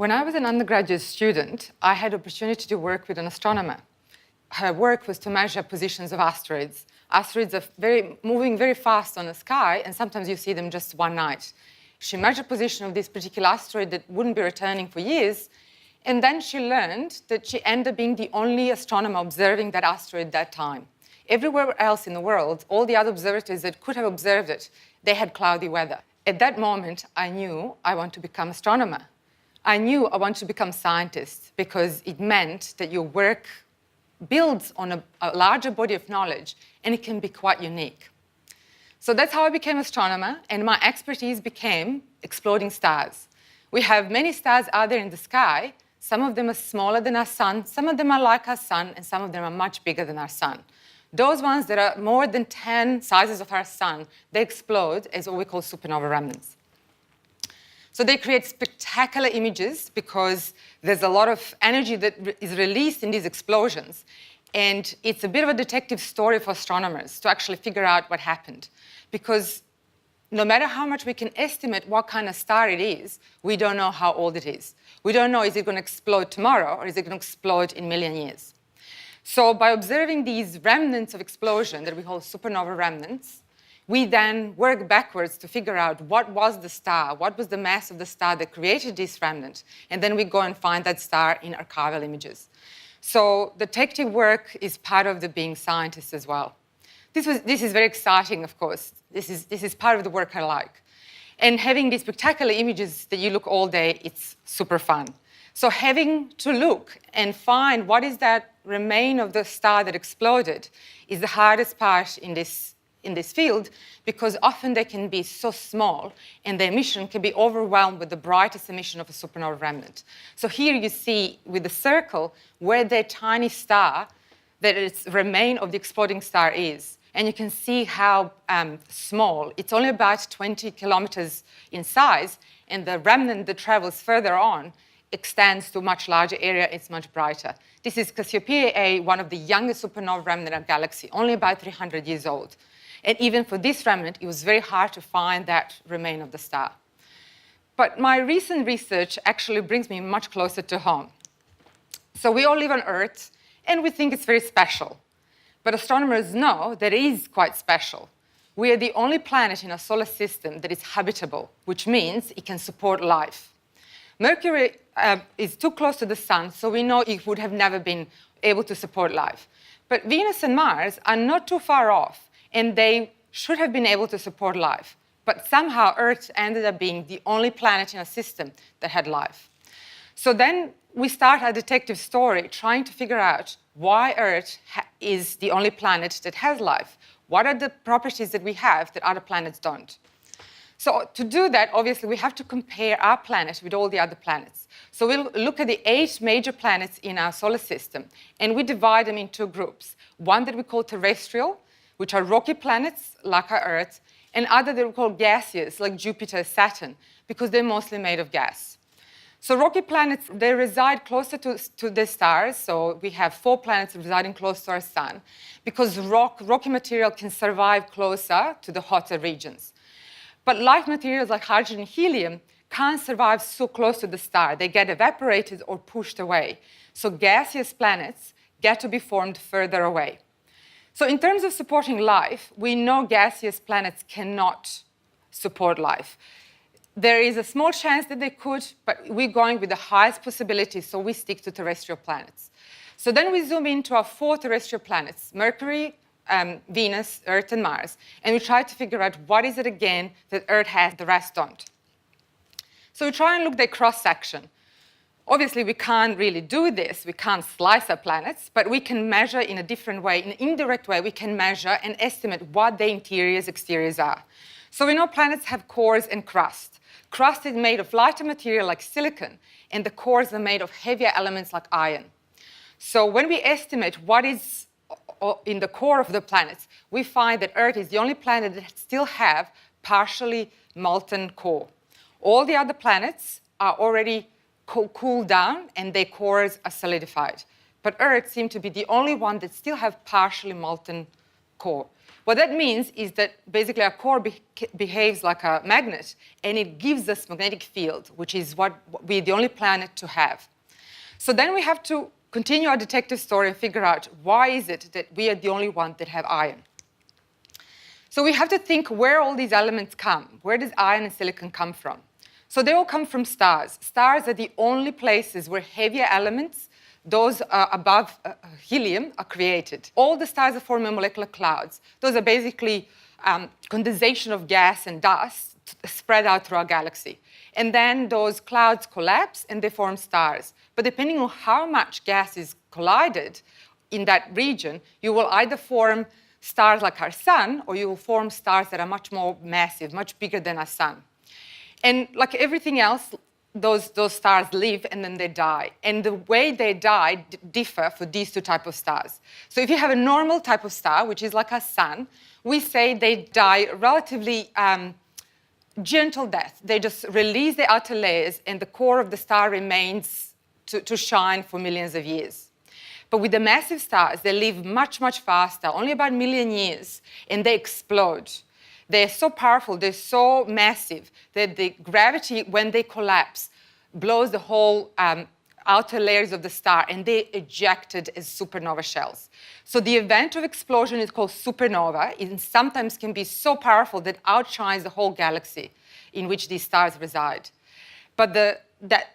When I was an undergraduate student, I had the opportunity to work with an astronomer. Her work was to measure positions of asteroids. Asteroids are moving very fast on the sky, and sometimes you see them just one night. She measured the position of this particular asteroid that wouldn't be returning for years, and then she learned that she ended up being the only astronomer observing that asteroid at that time. Everywhere else in the world, all the other observatories that could have observed it, they had cloudy weather. At that moment, I knew I want to become an astronomer. I knew I wanted to become a scientist because it meant that your work builds on a larger body of knowledge, and it can be quite unique. So that's how I became an astronomer, and my expertise became exploding stars. We have many stars out there in the sky. Some of them are smaller than our sun, some of them are like our sun, and some of them are much bigger than our sun. Those ones that are more than 10 sizes of our sun, they explode as what we call supernova remnants. So they create spectacular images because there's a lot of energy that is released in these explosions. And it's a bit of a detective story for astronomers to actually figure out what happened. Because no matter how much we can estimate what kind of star it is, we don't know how old it is. We don't know, is it going to explode tomorrow or is it going to explode in a million years? So by observing these remnants of explosion that we call supernova remnants, we then work backwards to figure out what was the star, what was the mass of the star that created this remnant, and then we go and find that star in archival images. So the detective work is part of the being scientist as well. This is very exciting, of course. This is part of the work I like. And having these spectacular images that you look all day, it's super fun. So having to look and find what is that remain of the star that exploded is the hardest part in this field, because often they can be so small and the emission can be overwhelmed with the brightest emission of a supernova remnant. So here you see with the circle where the tiny star that its remain of the exploding star is. And you can see how small. It's only about 20 kilometers in size, and the remnant that travels further on extends to a much larger area. It's much brighter. This is Cassiopeia A, one of the youngest supernova remnant in our galaxy, only about 300 years old. And even for this remnant, it was very hard to find that remain of the star. But my recent research actually brings me much closer to home. So we all live on Earth, and we think it's very special. But astronomers know that it is quite special. We are the only planet in our solar system that is habitable, which means it can support life. Mercury is too close to the sun, so we know it would have never been able to support life. But Venus and Mars are not too far off, and they should have been able to support life. But somehow Earth ended up being the only planet in our system that had life. So then we start our detective story trying to figure out why Earth is the only planet that has life. What are the properties that we have that other planets don't? So to do that, obviously, we have to compare our planet with all the other planets. So we'll look at the 8 major planets in our solar system, and we divide them into groups. One that we call terrestrial, which are rocky planets like our Earth, and other that we call gaseous, like Jupiter, Saturn, because they're mostly made of gas. So rocky planets, they reside closer to the stars. So we have 4 planets residing close to our sun, because rocky material can survive closer to the hotter regions. But light materials like hydrogen and helium can't survive so close to the star. They get evaporated or pushed away. So gaseous planets get to be formed further away. So in terms of supporting life, we know gaseous planets cannot support life. There is a small chance that they could, but we're going with the highest possibility, so we stick to terrestrial planets. So then we zoom into our 4 terrestrial planets, Mercury, Venus, Earth, and Mars, and we try to figure out what is it again that Earth has, the rest don't. So we try and look at the cross-section. Obviously, we can't really do this. We can't slice our planets, but we can measure in a different way. In an indirect way, we can measure and estimate what the interiors, exteriors are. So we know planets have cores and crust. Crust is made of lighter material like silicon, and the cores are made of heavier elements like iron. So when we estimate what is in the core of the planets, we find that Earth is the only planet that still have partially molten core. All the other planets are already cooled down and their cores are solidified. But Earth seemed to be the only one that still have partially molten core. What that means is that basically our core behaves like a magnet, and it gives us magnetic field, which is what we're the only planet to have. So then we have to continue our detective story and figure out why is it that we are the only ones that have iron. So we have to think where all these elements come. Where does iron and silicon come from? So they all come from stars. Stars are the only places where heavier elements, those above helium, are created. All the stars are forming molecular clouds. Those are basically condensation of gas and dust spread out through our galaxy. And then those clouds collapse and they form stars. But depending on how much gas is collided in that region, you will either form stars like our sun, or you will form stars that are much more massive, much bigger than our sun. And like everything else, those stars live and then they die. And the way they die differ for these two types of stars. So if you have a normal type of star, which is like our sun, we say they die relatively gentle death. They just release the outer layers and the core of the star remains to shine for millions of years. But with the massive stars, they live much, much faster, only about a million years, and they explode. They're so powerful, they're so massive that the gravity, when they collapse, blows the whole outer layers of the star, and they're ejected as supernova shells. So the event of explosion is called supernova, and sometimes can be so powerful that outshines the whole galaxy in which these stars reside. But that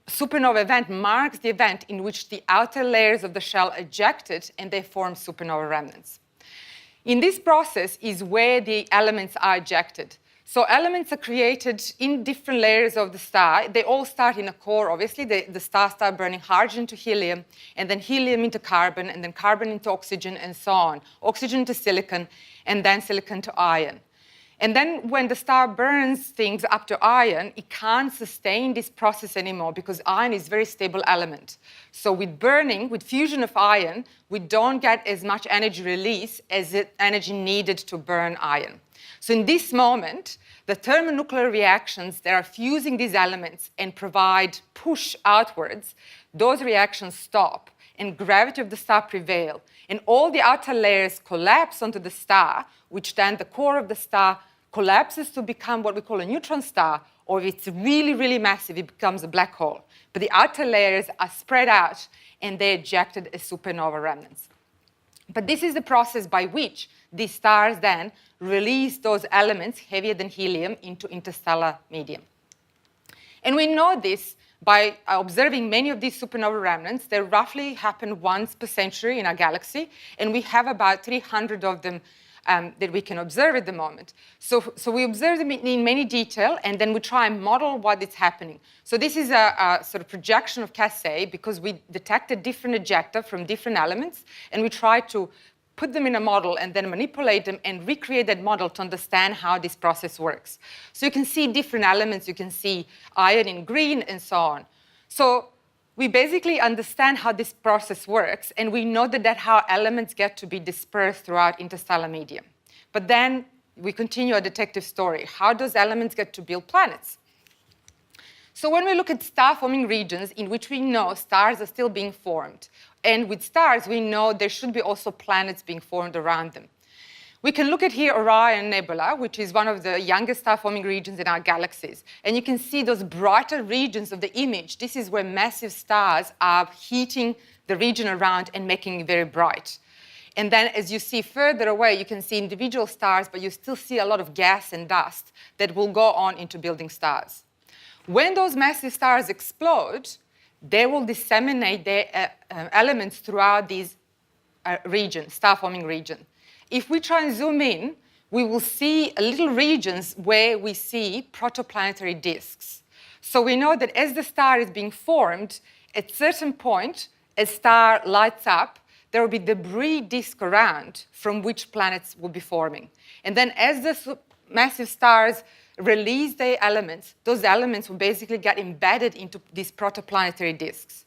supernova event marks the event in which the outer layers of the shell ejected and they form supernova remnants. In this process is where the elements are ejected. So elements are created in different layers of the star. They all start in a core, obviously. The star starts burning hydrogen to helium, and then helium into carbon, and then carbon into oxygen, and so on. Oxygen to silicon, and then silicon to iron. And then when the star burns things up to iron, it can't sustain this process anymore because iron is a very stable element. So with burning, with fusion of iron, we don't get as much energy release as the energy needed to burn iron. So in this moment, the thermonuclear reactions that are fusing these elements and provide push outwards, those reactions stop and gravity of the star prevail. And all the outer layers collapse onto the star, which then the core of the star collapses to become what we call a neutron star, or if it's really, really massive, it becomes a black hole. But the outer layers are spread out and they're ejected as supernova remnants. But this is the process by which these stars then release those elements heavier than helium into interstellar medium. And we know this by observing many of these supernova remnants. They roughly happen once per century in our galaxy, and we have about 300 of them that we can observe at the moment. So we observe them in many detail, and then we try and model what is happening. So this is a sort of projection of Casset because we detected different ejecta from different elements, and we try to put them in a model and then manipulate them and recreate that model to understand how this process works. So you can see different elements. You can see iron in green and so on. So we basically understand how this process works, and we know that how elements get to be dispersed throughout interstellar medium. But then we continue our detective story. How does elements get to build planets? So when we look at star-forming regions in which we know stars are still being formed, and with stars, we know there should be also planets being formed around them. We can look at here Orion Nebula, which is one of the youngest star-forming regions in our galaxies. And you can see those brighter regions of the image. This is where massive stars are heating the region around and making it very bright. And then as you see further away, you can see individual stars, but you still see a lot of gas and dust that will go on into building stars. When those massive stars explode, they will disseminate their elements throughout these regions, star-forming region. If we try and zoom in, we will see little regions where we see protoplanetary disks. So we know that as the star is being formed, at a certain point, as star lights up, there will be debris disk around from which planets will be forming. And then as the massive stars release their elements, those elements will basically get embedded into these protoplanetary disks.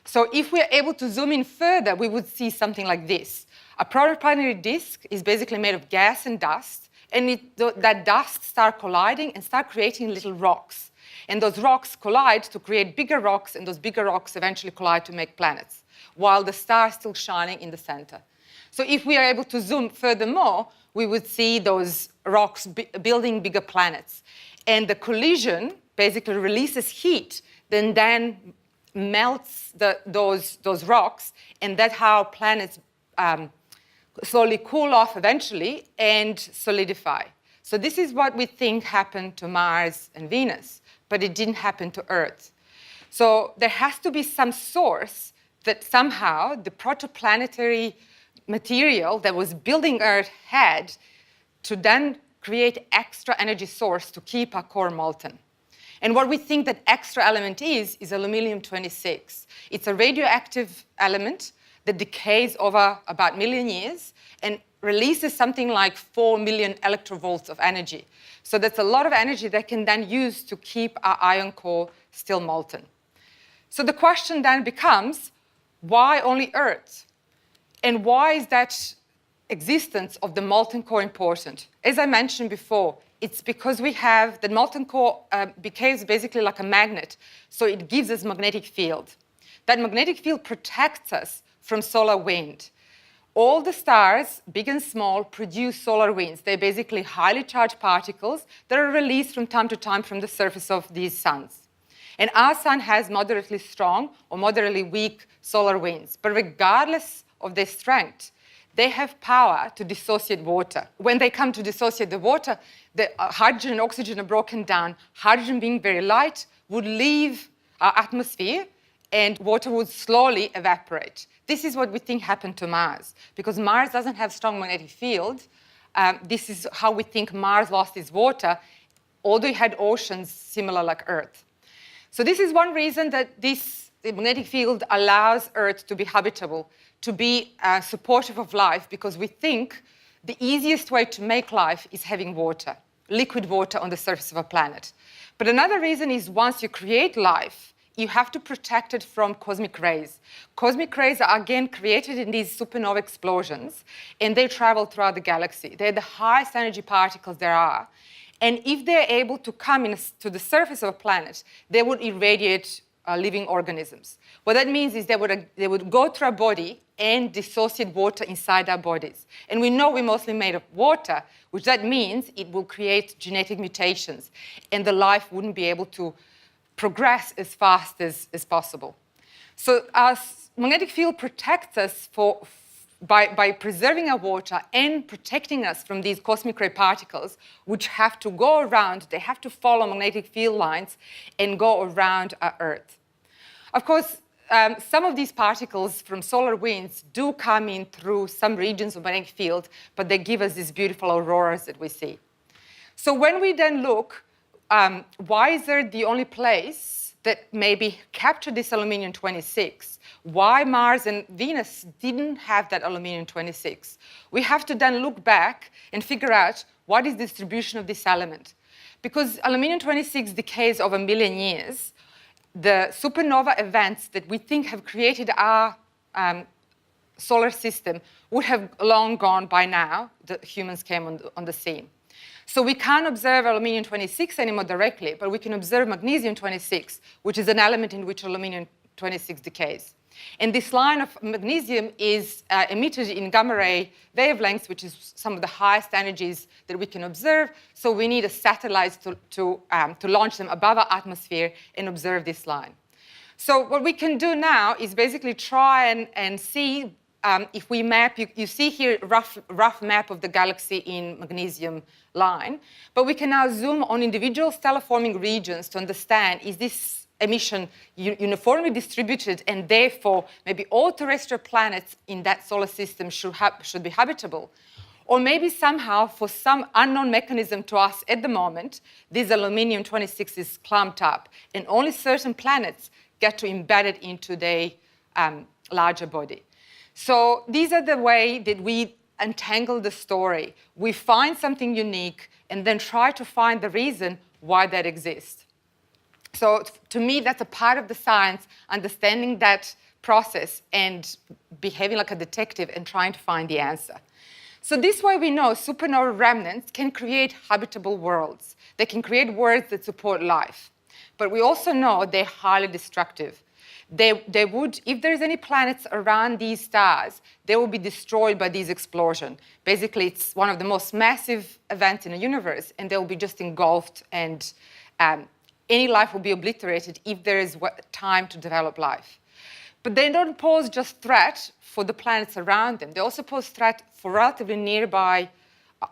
So if we're able to zoom in further, we would see something like this. A protoplanetary disk is basically made of gas and dust, and that dust starts colliding and start creating little rocks. And those rocks collide to create bigger rocks, and those bigger rocks eventually collide to make planets, while the star is still shining in the center. So if we are able to zoom furthermore, we would see those rocks building bigger planets. And the collision basically releases heat, then melts those rocks, and that's how planets slowly cool off eventually and solidify. So this is what we think happened to Mars and Venus, but it didn't happen to Earth. So there has to be some source that somehow the protoplanetary material that was building Earth had to then create extra energy source to keep our core molten. And what we think that extra element is aluminium-26. It's a radioactive element that decays over about a million years and releases something like 4 million electrovolts of energy. So that's a lot of energy that can then use to keep our iron core still molten. So the question then becomes, why only Earth? And why is that existence of the molten core important? As I mentioned before, it's because we have the molten core behaves basically like a magnet, so it gives us magnetic field. That magnetic field protects us from solar wind. All the stars, big and small, produce solar winds. They're basically highly charged particles that are released from time to time from the surface of these suns. And our sun has moderately strong or moderately weak solar winds. But regardless of their strength, they have power to dissociate water. When they come to dissociate the water, the hydrogen and oxygen are broken down. Hydrogen, being very light, would leave our atmosphere and water would slowly evaporate. This is what we think happened to Mars. Because Mars doesn't have strong magnetic field, this is how we think Mars lost its water, although it had oceans similar like Earth. So this is one reason that the magnetic field allows Earth to be habitable, to be supportive of life, because we think the easiest way to make life is having water, liquid water on the surface of a planet. But another reason is once you create life, you have to protect it from cosmic rays. Cosmic rays are again created in these supernova explosions, and they travel throughout the galaxy. They're the highest energy particles there are. And if they're able to come to the surface of a planet, they would irradiate living organisms. What that means is they would go through our body and dissociate water inside our bodies. And we know we're mostly made of water, which that means it will create genetic mutations, and the life wouldn't be able to progress as fast as possible. So our magnetic field protects us by preserving our water and protecting us from these cosmic ray particles, which have to go around, they have to follow magnetic field lines and go around our Earth. Of course, some of these particles from solar winds do come in through some regions of magnetic field, but they give us these beautiful auroras that we see. So when we then look, why is Earth the only place that maybe captured this aluminium-26? Why Mars and Venus didn't have that aluminium-26? We have to then look back and figure out what is the distribution of this element. Because aluminium-26 decays over a million years, the supernova events that we think have created our solar system would have long gone by now. The humans came on the scene. So we can't observe aluminium-26 anymore directly, but we can observe magnesium-26, which is an element in which aluminium-26 decays. And this line of magnesium is emitted in gamma ray wavelengths, which is some of the highest energies that we can observe. So we need a satellite to launch them above our atmosphere and observe this line. So what we can do now is basically try and see if we map, you see here a rough map of the galaxy in magnesium line, but we can now zoom on individual stellar-forming regions to understand, is this emission uniformly distributed, and therefore maybe all terrestrial planets in that solar system should be habitable? Or maybe somehow, for some unknown mechanism to us at the moment, this aluminium-26 is clumped up, and only certain planets get to embed it into their larger body. So these are the way that we untangle the story. We find something unique and then try to find the reason why that exists. So to me, that's a part of the science, understanding that process and behaving like a detective and trying to find the answer. So this way we know supernova remnants can create habitable worlds. They can create worlds that support life. But we also know they're highly destructive. they would, if there's any planets around these stars, they will be destroyed by this explosion. Basically, it's one of the most massive events in the universe, and they will be just engulfed, and any life will be obliterated if there is time to develop life. But they don't pose just threat for the planets around them. They also pose threat for relatively nearby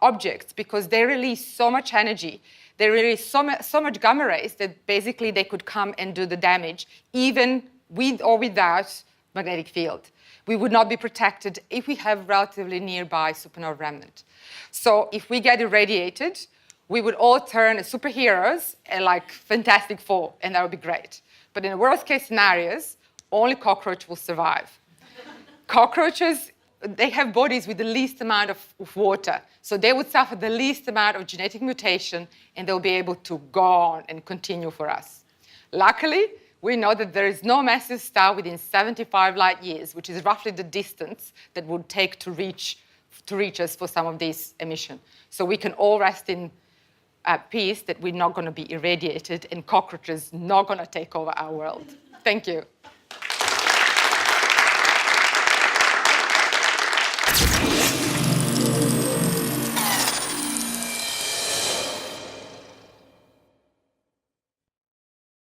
objects, because they release so much energy. They release so much gamma rays that basically they could come and do the damage, even with or without magnetic field. We would not be protected if we have relatively nearby supernova remnant. So if we get irradiated, we would all turn as superheroes and like Fantastic Four, and that would be great. But in the worst case scenarios, only cockroach will survive. Cockroaches, they have bodies with the least amount of water, so they would suffer the least amount of genetic mutation, and they'll be able to go on and continue for us. Luckily, we know that there is no massive star within 75 light years, which is roughly the distance that would take to reach us for some of these emissions. So we can all rest in peace that we're not going to be irradiated and cockroaches not going to take over our world. Thank you.